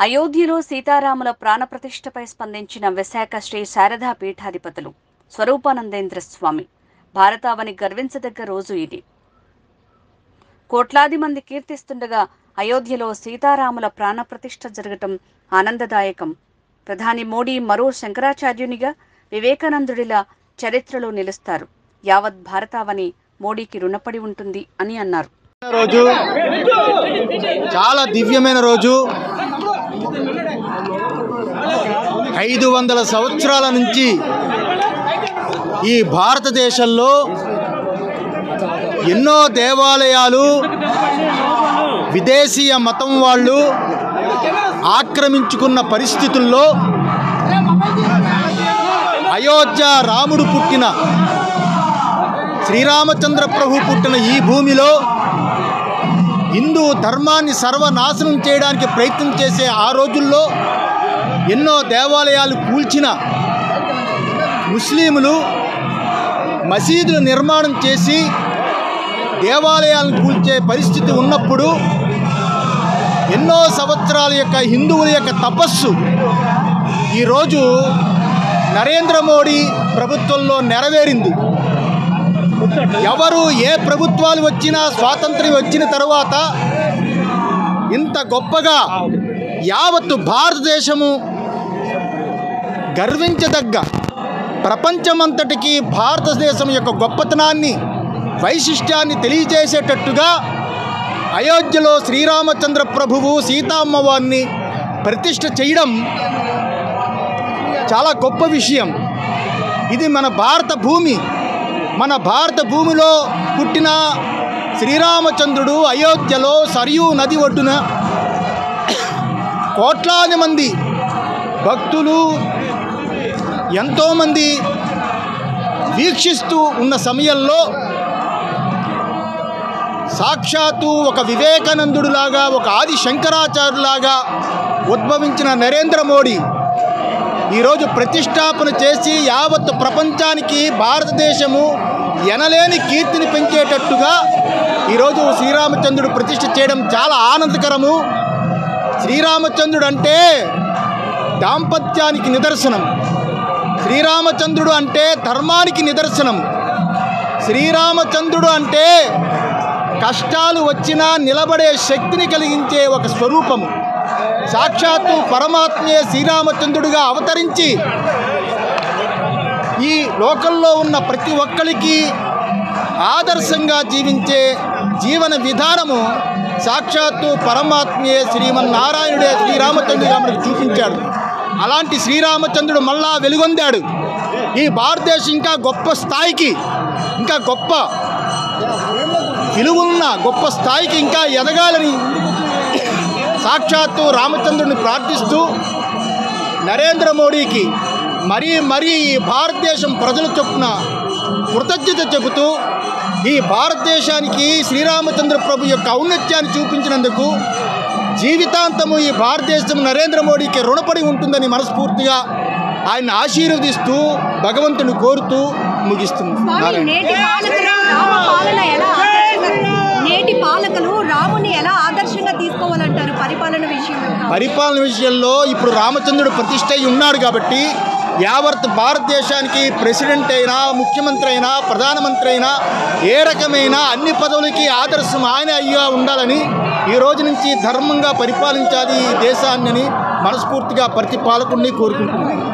అయోధ్యలో సీతారాముల ప్రాణప్రతిష్ఠపై స్పందించిన విశాఖ శ్రీ శారదా పీఠాధిపతులు స్వరూపానందేంద్ర స్వామి. భారతావని గర్వించదగ్గ రోజు ఇది. కోట్లాది మంది కీర్తిస్తుండగా అయోధ్యలో సీతారాముల ప్రాణప్రతిష్ఠ జరగటం ఆనందదాయకం. ప్రధాని మోడీ మరో శంకరాచార్యునిగా, వివేకానందుడిలా చరిత్రలో నిలుస్తారు. యావత్ భారతావని మోడీకి రుణపడి ఉంటుంది అని అన్నారు. రోజు చాలా దివ్యమైన రోజు. 500 సంవత్సరాల నుంచి ఈ భారతదేశంలో ఎన్నో దేవాలయాలు విదేశీయ మతం వాళ్ళు ఆక్రమించుకున్న పరిస్థితుల్లో అయోధ్య రాముడు పుట్టిన, శ్రీరామచంద్ర ప్రభు పుట్టిన ఈ భూమిలో హిందూ ధర్మాన్ని సర్వనాశనం చేయడానికి ప్రయత్నం చేసే ఆ రోజుల్లో ఎన్నో దేవాలయాలు కూల్చిన ముస్లింలు మసీదులు నిర్మాణం చేసి దేవాలయాలను కూల్చే పరిస్థితి ఉన్నప్పుడు ఎన్నో సంవత్సరాల యొక్క హిందువుల యొక్క తపస్సు ఈరోజు నరేంద్ర మోడీ ప్రభుత్వంలో నెరవేరింది. ఎవరు ఏ ప్రభుత్వాలు వచ్చినా, స్వాతంత్ర్యం వచ్చిన తర్వాత ఇంత గొప్పగా యావత్తు భారతదేశము గర్వించదగ్గ, ప్రపంచమంతటికి భారతదేశం యొక్క గొప్పతనాన్ని, వైశిష్ట్యాన్ని తెలియజేసేటట్టుగా అయోధ్యలో శ్రీరామచంద్ర ప్రభువు సీతామ్మవారిని ప్రతిష్ఠ చేయడం చాలా గొప్ప విషయం. ఇది మన భారత భూమి. మన భారత భూమిలో పుట్టిన శ్రీరామచంద్రుడు అయోధ్యలో సరియూ నది ఒడ్డున కోట్లాది మంది భక్తులు ఎంతోమంది వీక్షిస్తూ ఉన్న సమయంలో సాక్షాత్తు ఒక వివేకానందుడిలాగా, ఒక ఆది శంకరాచార్యులాగా ఉద్భవించిన నరేంద్ర మోడీ ఈరోజు ప్రతిష్టాపన చేసి యావత్ ప్రపంచానికి భారతదేశము ఎనలేని కీర్తిని పెంచేటట్టుగా ఈరోజు శ్రీరామచంద్రుడు ప్రతిష్ఠ చేయడం చాలా ఆనందకరము. శ్రీరామచంద్రుడు అంటే దాంపత్యానికి నిదర్శనం. శ్రీరామచంద్రుడు అంటే ధర్మానికి నిదర్శనం. శ్రీరామచంద్రుడు అంటే కష్టాలు వచ్చినా నిలబడే శక్తిని కలిగించే ఒక స్వరూపము. సాక్షాత్తు పరమాత్మే శ్రీరామచంద్రుడిగా అవతరించి ఈ లోకంలో ఉన్న ప్రతి ఒక్కరికి ఆదర్శంగా జీవించే జీవన విధానము సాక్షాత్తు పరమాత్మే శ్రీమన్నారాయణుడే శ్రీరామచంద్రుడిగా మనకు చూపించాడు. అలాంటి శ్రీరామచంద్రుడు మళ్ళా వెలుగొందాడు. ఈ భారతదేశం ఇంకా గొప్ప స్థాయికి, ఇంకా గొప్ప విలువలున్న గొప్ప స్థాయికి ఇంకా ఎదగాలని సాక్షాత్తు రామచంద్రుడిని ప్రార్థిస్తూ నరేంద్ర మోడీకి మరీ ఈ భారతదేశం ప్రజల చొప్పున కృతజ్ఞత చెబుతూ ఈ భారతదేశానికి శ్రీరామచంద్ర ప్రభు యొక్క ఔన్నత్యాన్ని చూపించినందుకు జీవితాంతము ఈ భారతదేశం నరేంద్ర మోడీకి రుణపడి ఉంటుందని మనస్ఫూర్తిగా ఆయన ఆశీర్వదిస్తూ భగవంతుని కోరుతూ ముగిస్తున్నారు. నేటి పాలకులు రాముని ఎలా ఆదర్శంగా తీసుకోవాలంటారు పరిపాలన విషయంలో? ఇప్పుడు రామచంద్రుడు ప్రతిష్ఠ అయి ఉన్నాడు కాబట్టి యావత్ భారతదేశానికి ప్రెసిడెంట్ అయినా, ముఖ్యమంత్రి అయినా, ప్రధానమంత్రి అయినా, ఏ రకమైన అన్ని పదవులకి ఆదర్శం ఆయన అయ్యా ఉండాలని, ఈ రోజు నుంచి ధర్మంగా పరిపాలించాలి ఈ దేశాన్ని మనస్ఫూర్తిగా ప్రతి పాలకుడిని కోరుకుంటున్నాను.